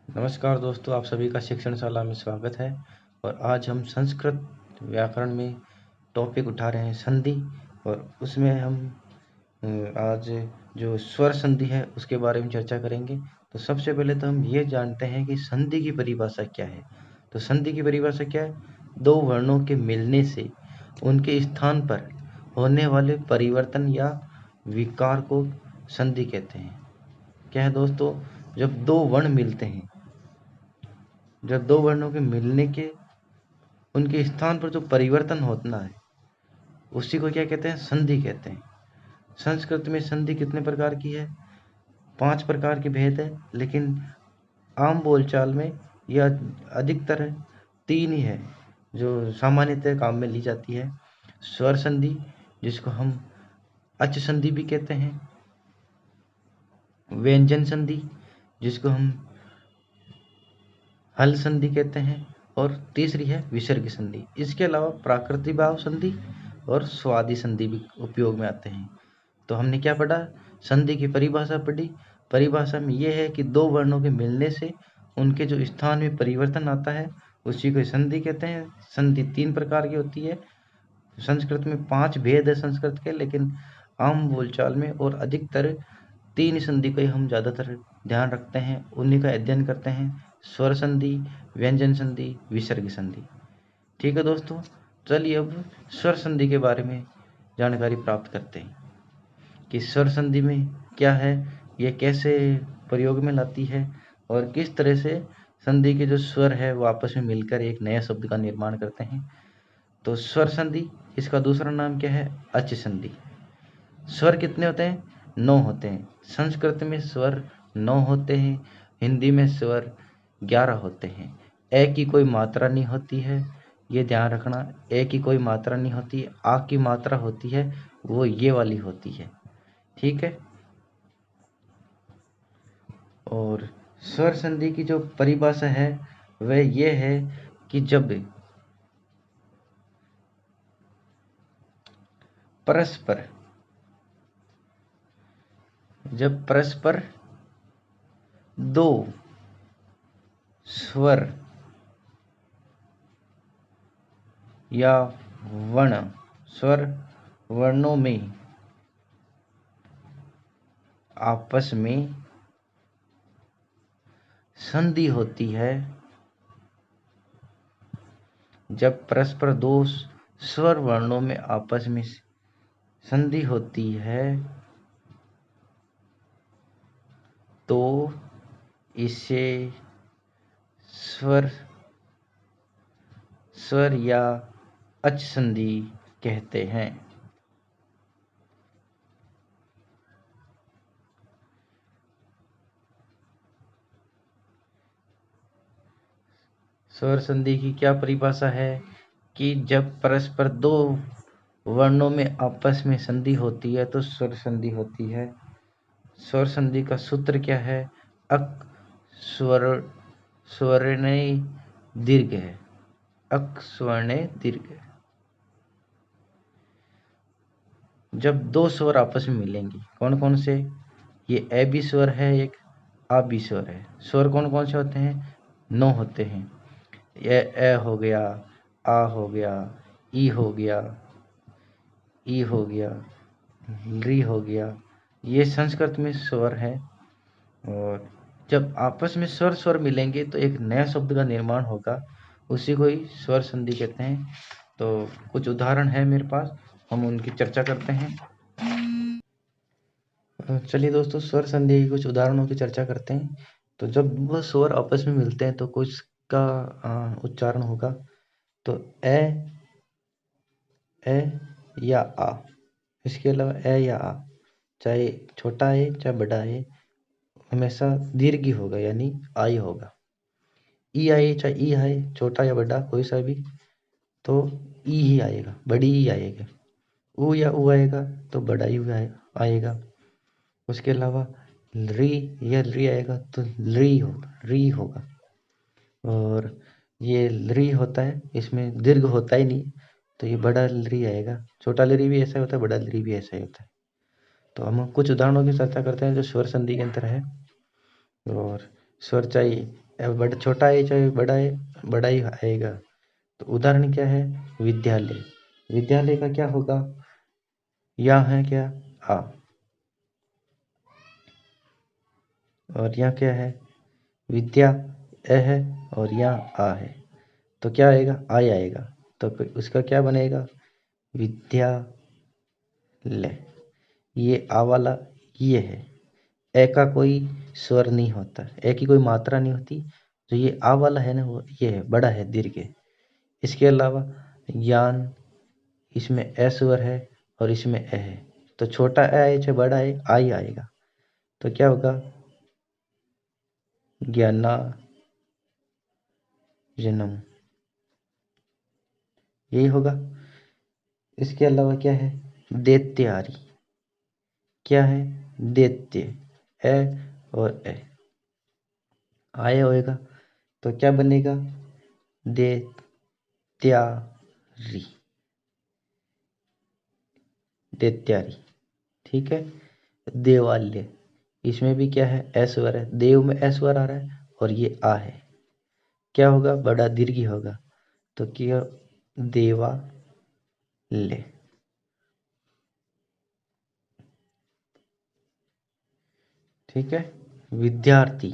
नमस्कार दोस्तों, आप सभी का शिक्षणशाला में स्वागत है। और आज हम संस्कृत व्याकरण में टॉपिक उठा रहे हैं संधि। और उसमें हम आज जो स्वर संधि है उसके बारे में चर्चा करेंगे। तो सबसे पहले तो हम ये जानते हैं कि संधि की परिभाषा क्या है। तो संधि की परिभाषा क्या है? दो वर्णों के मिलने से उनके स्थान पर होने वाले परिवर्तन या विकार को संधि कहते हैं। क्या है दोस्तों? जब दो वर्ण मिलते हैं, जब दो वर्णों के मिलने के उनके स्थान पर जो परिवर्तन होता है उसी को क्या कहते हैं? संधि कहते हैं। संस्कृत में संधि कितने प्रकार की है? 5 प्रकार के भेद है, लेकिन आम बोलचाल में यह अधिकतर 3 ही है जो सामान्यतः काम में ली जाती है। स्वर संधि, जिसको हम अच संधि भी कहते हैं। व्यंजन संधि, जिसको हम हल संधि कहते हैं। और तीसरी है विसर्ग संधि। इसके अलावा प्राकृतिक भाव संधि और स्वादि संधि भी उपयोग में आते हैं। तो हमने क्या पढ़ा? संधि की परिभाषा पढ़ी। परिभाषा में यह है कि दो वर्णों के मिलने से उनके जो स्थान में परिवर्तन आता है उसी को संधि कहते हैं। संधि 3 प्रकार की होती है। संस्कृत में 5 भेद है संस्कृत के, लेकिन आम बोलचाल में और अधिकतर 3 संधि को ही हम ज़्यादातर ध्यान रखते हैं, उन्हीं का अध्ययन करते हैं। स्वर संधि, व्यंजन संधि, विसर्ग संधि। ठीक है दोस्तों, चलिए अब स्वर संधि के बारे में जानकारी प्राप्त करते हैं कि स्वर संधि में क्या है, ये कैसे प्रयोग में लाती है और किस तरह से संधि के जो स्वर है वो आपस में मिलकर एक नए शब्द का निर्माण करते हैं। तो स्वर संधि, इसका दूसरा नाम क्या है? अच संधि। स्वर कितने होते हैं? 9 होते हैं। संस्कृत में स्वर 9 होते हैं, हिंदी में स्वर 11 होते हैं। ए की कोई मात्रा नहीं होती है, ये ध्यान रखना। ए की कोई मात्रा नहीं होती है। आ की मात्रा होती है, वो ये वाली होती है। ठीक है। और स्वर संधि की जो परिभाषा है वह ये है कि परस्पर जब परस्पर दो स्वर या स्वर वर्णों में आपस में संधि होती है, जब परस्पर दो स्वर वर्णों में आपस में संधि होती है तो इसे स्वर या अच संधि कहते हैं। स्वर संधि की क्या परिभाषा है कि जब परस्पर दो वर्णों में आपस में संधि होती है तो स्वर संधि होती है। स्वर संधि का सूत्र क्या है? अक स्वर्ण दीर्घ है। अक स्वर्ण दीर्घ। जब दो स्वर आपस में मिलेंगे, कौन कौन से? ये ए भी स्वर है, एक आ भी स्वर है। स्वर कौन कौन से होते हैं? 9 होते हैं। ये ए हो गया, आ हो गया, ई हो गया, ई हो गया, री हो गया। ये संस्कृत में स्वर है। और जब आपस में स्वर स्वर मिलेंगे तो एक नया शब्द का निर्माण होगा, उसी को ही स्वर संधि कहते हैं। तो कुछ उदाहरण है मेरे पास, हम उनकी चर्चा करते हैं। चलिए दोस्तों, स्वर संधि के कुछ उदाहरणों की चर्चा करते हैं। तो जब वह स्वर आपस में मिलते हैं तो कुछ का उच्चारण होगा। तो ए या आ। इसके अलावा ए या आ, चाहे छोटा है चाहे बड़ा है, हमेशा दीर्घ ही होगा, यानी आई होगा। ई आए चाहे ई आए, छोटा या बड़ा कोई सा भी, तो ई ही आएगा, बड़ी ही आएगा। ऊ या ऊ आएगा तो बड़ा ही आएगा। उसके अलावा री या री आएगा तो री होगा। और ये री होता है, इसमें दीर्घ होता ही नहीं, तो ये बड़ा री आएगा। छोटा ली भी ऐसा होता है, बड़ा ली भी ऐसा ही होता है। तो हम कुछ उदाहरणों की चर्चा करते हैं जो स्वर संधि के अंतर है। और स्वर चाहे बड़ा छोटा है चाहे बड़ा है, बड़ा ही आएगा। तो उदाहरण क्या है? विद्यालय। विद्यालय का क्या होगा? यहाँ है क्या? आ। और यहाँ क्या है? विद्या ए है और यहाँ आ है, तो क्या आएगा? आई आएगा। तो फिर उसका क्या बनेगा? विद्यालय। ये आ वाला ये है। ए का कोई स्वर नहीं होता, ए की कोई मात्रा नहीं होती। जो ये आ वाला है ना, वो ये है, बड़ा है, दीर्घ है। इसके अलावा यान, इसमें ए स्वर है और इसमें ए है। तो छोटा ए है चाहे बड़ा है, आ ही आएगा। तो क्या होगा? ज्ञाना जन्म, यही होगा। इसके अलावा क्या है? दैत्यारी। क्या है? दैत्य। ए और ए आए होएगा, तो क्या बनेगा? दैत्यारी। दैत्यारी। ठीक है। देवालय, इसमें भी क्या है? ए स्वर है, देव में ए स्वर आ रहा है और ये आ है। क्या होगा? बड़ा दीर्घ होगा। तो क्या? देवालय। ठीक है। विद्यार्थी,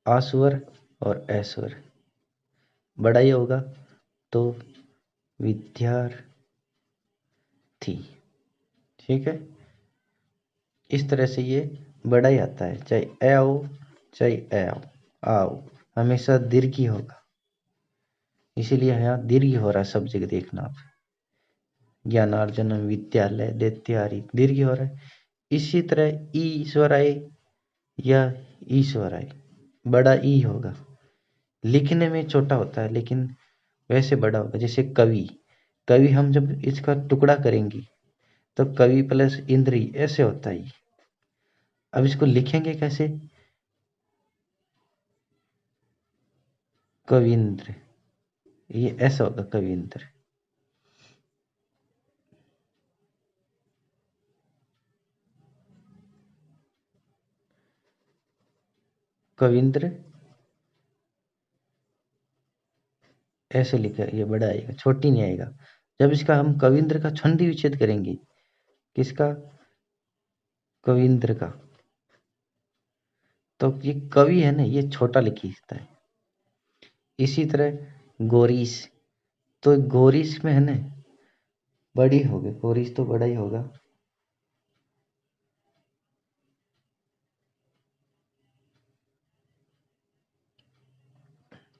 आ स्वर और ए स्वर, बड़ा ही होगा, तो विद्यार्थी। ठीक है। इस तरह से ये बड़ा ही आता है, चाहे ए आओ चाहे ए आओ, आओ हमेशा दीर्घ ही होगा। इसीलिए यहाँ दीर्घ हो रहा है सब जगह, देखना आप। ज्ञानार्जन, विद्यालय, दैत्यारी, दीर्घ हो रहा है। इसी तरह ई स्वर आए या ई स्वर आए, बड़ा ई होगा। लिखने में छोटा होता है लेकिन वैसे बड़ा होगा। जैसे कवि, कवि हम जब इसका टुकड़ा करेंगे तो कवि प्लस इंद्री ऐसे होता है। अब इसको लिखेंगे कैसे? कविंद्र, ये ऐसा होगा कविंद्र। कविंद्र ऐसे लिखा, ये बड़ा आएगा, छोटी नहीं आएगा। जब इसका हम कविंद्र का छंदी विच्छेद करेंगे, किसका? कविंद्र का, तो ये कवि है ना, ये छोटा लिखता है। इसी तरह गोरीस, तो गोरीस में है ना, बड़ी होगी, गोरीस तो बड़ा ही होगा।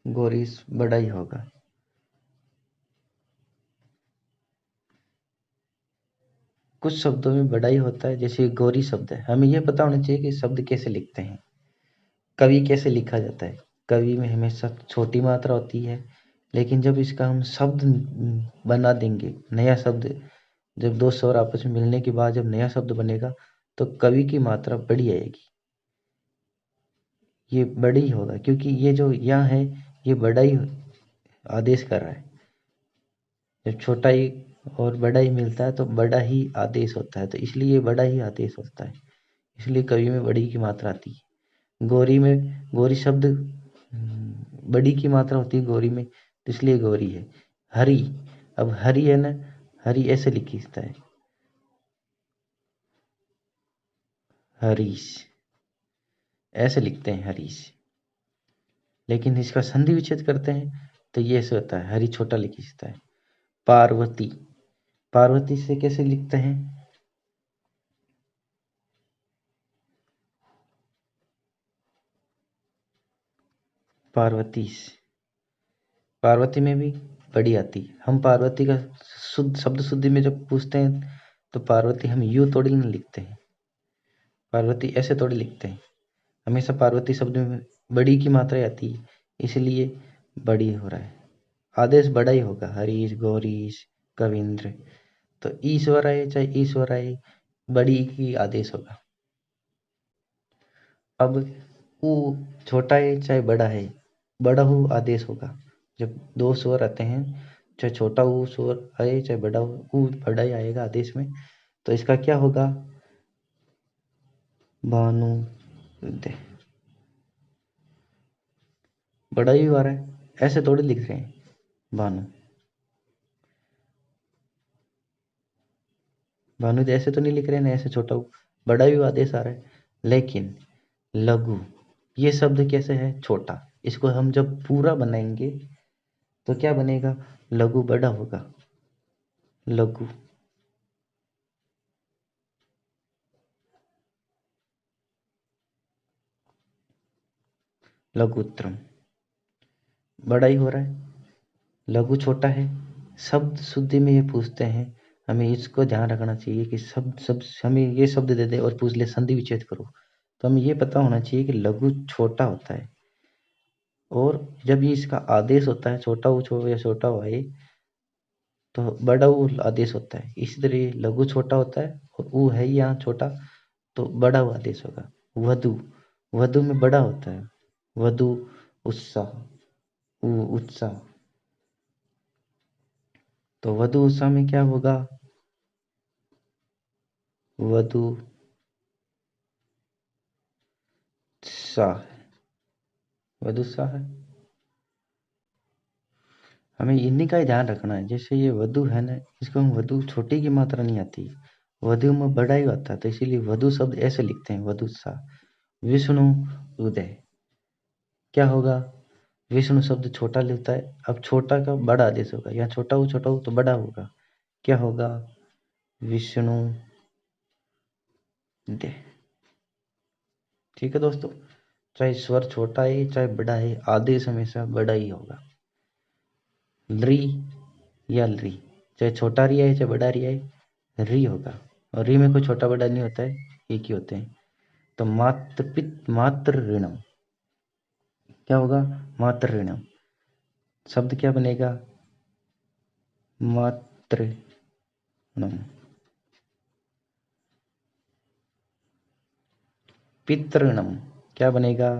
गोरीस बड़ा ही होगा। कुछ शब्दों में बड़ा ही होता है, जैसे गौरी शब्द है, हमें यह पता होना चाहिए कि शब्द कैसे लिखते हैं, कवि कैसे लिखा जाता है। कवि में हमेशा छोटी मात्रा होती है, लेकिन जब इसका हम शब्द बना देंगे, नया शब्द, जब दो स्वर आपस में मिलने के बाद जब नया शब्द बनेगा, तो कवि की मात्रा बड़ी आएगी। ये बड़ी होगा क्योंकि ये जो यहाँ है, ये बड़ा ही आदेश कर रहा है। जब छोटा ही और बड़ा ही मिलता है तो बड़ा ही आदेश होता है, तो इसलिए ये बड़ा ही आदेश होता है। इसलिए कवि में बड़ी की मात्रा आती है। गौरी में, गौरी शब्द बड़ी की मात्रा होती है गौरी में, तो इसलिए गौरी है। हरि, अब हरि है ना, हरि ऐसे लिखता है, हरीश, ऐसे लिखते हैं हरीश। लेकिन इसका संधि विच्छेद करते हैं तो ये ऐसे होता है, हरि छोटा लिखता है। पार्वती, पार्वती से कैसे लिखते हैं? पार्वतीश, पार्वती में भी बड़ी आती है। हम पार्वती का शुद्ध शब्द शुद्धि में जब पूछते हैं तो पार्वती हम यूं थोड़ी नहीं लिखते हैं, पार्वती ऐसे थोड़ी लिखते हैं। हमेशा पार्वती शब्द में बड़ी की मात्रा आती है, इसलिए बड़ी हो रहा है, आदेश बड़ा ही होगा। हरीश, गौरीश, कविंद्र, तो ईश्वर आए चाहे ईश्वर आए, बड़ी की आदेश होगा। अब ऊ छोटा है चाहे बड़ा है, बड़ा हु आदेश होगा। जब दो स्वर आते हैं, चाहे छोटा ऊ स्वर आए चाहे बड़ा ऊ, बड़ा ही आएगा आदेश में। तो इसका क्या होगा? भानु, बड़ा ही आ रहा है, ऐसे थोड़ी लिख रहे हैं भानु। भानु तो ऐसे तो नहीं लिख रहे हैं ना, ऐसे छोटा ऊ, बड़ा ही आदेश आ रहा है। लेकिन लघु, ये शब्द कैसे है, छोटा। इसको हम जब पूरा बनाएंगे तो क्या बनेगा, लघु बड़ा होगा, लघु। लघुत्तम, बड़ा ही हो रहा है, लघु छोटा है। शब्द शुद्धि में ये पूछते हैं, हमें इसको ध्यान रखना चाहिए कि शब्द शब्द हमें ये शब्द दे दे और पूछ ले संधि विच्छेद करो, तो हमें ये पता होना चाहिए कि लघु छोटा होता है। और जब ये इसका आदेश होता है, छोटा ऊ छो या छोटा ऊ आए, तो बड़ा ऊ आदेश होता है। इसी तरह लघु छोटा होता है और ऊ है यहाँ छोटा, तो बड़ा ऊ आदेश होगा। वधु, वधु में बड़ा होता है, वधु उत्साह, उत्साह। तो वधु उत्साह में क्या होगा, वधु उत्साह, वधु उत्साह है। हमें इन्हीं का ही ध्यान रखना है। जैसे ये वधु है ना, इसको हम वधु छोटी की मात्रा नहीं आती, वधु में बड़ा ही आता है, तो इसीलिए वधु शब्द ऐसे लिखते हैं, वधु उत्साह। विष्णु उदय, क्या होगा, विष्णु शब्द छोटा लिखता है, अब छोटा का बड़ा आदेश होगा, यहाँ छोटा हो तो बड़ा होगा, क्या होगा, विष्णु दे। ठीक है दोस्तों, चाहे स्वर छोटा है चाहे बड़ा है, आदेश हमेशा बड़ा ही होगा। री या री, चाहे छोटा री है चाहे बड़ा री है, री होगा। और री में कोई छोटा बड़ा नहीं होता है, एक ही होते हैं। तो मात्र पित मात्र ऋणम, क्या होगा, मात्र ऋणम। शब्द क्या बनेगा, मात्र ऋणम। पितृणम, क्या बनेगा,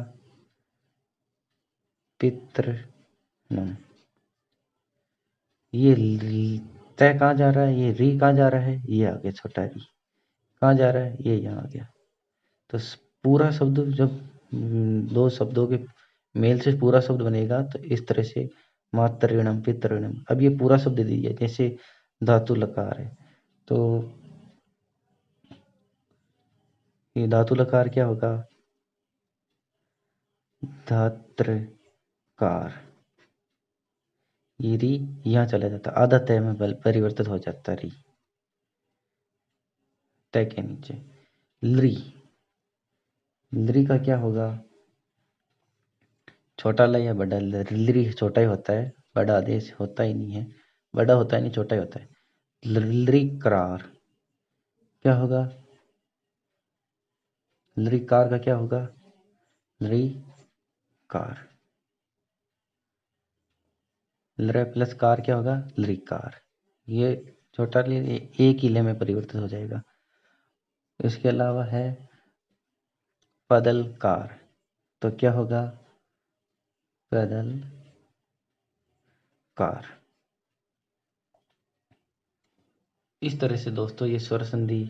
पितृणम। ये तय कहाँ जा रहा है, ये री कहाँ जा रहा है, ये आ गया छोटा री, कहाँ जा रहा है, ये यहाँ आ गया। तो पूरा शब्द जब दो शब्दों के मेल से पूरा शब्द बनेगा, तो इस तरह से मातृणम पितृणम। अब ये पूरा शब्द दे दीजिए, जैसे धातु लकार है, तो ये धातु लकार क्या होगा, धात्रकार। ये री यहाँ चला जाता, आधा तय में परिवर्तित हो जाता री, तय के नीचे। लरी, लरी का क्या होगा, छोटा ल या बड़ा ल, लरी छोटा ही होता है, बड़ा आदेश होता ही नहीं है, बड़ा होता ही नहीं, छोटा ही होता है। लरी करार, क्या होगा, लरी कार का क्या होगा, लरी कार। लरे प्लस कार क्या होगा, लरी कार। ये छोटा ले एक ही ले में परिवर्तित हो जाएगा। इसके अलावा है पदल कार, तो क्या होगा, पदल कार। इस तरह से दोस्तों ये स्वर संधि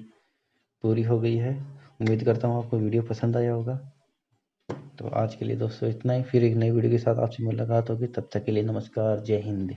पूरी हो गई है। उम्मीद करता हूँ आपको वीडियो पसंद आया होगा। तो आज के लिए दोस्तों इतना ही, फिर एक नई वीडियो के साथ आपसे मुलाकात होगी, तब तक के लिए नमस्कार, जय हिंद।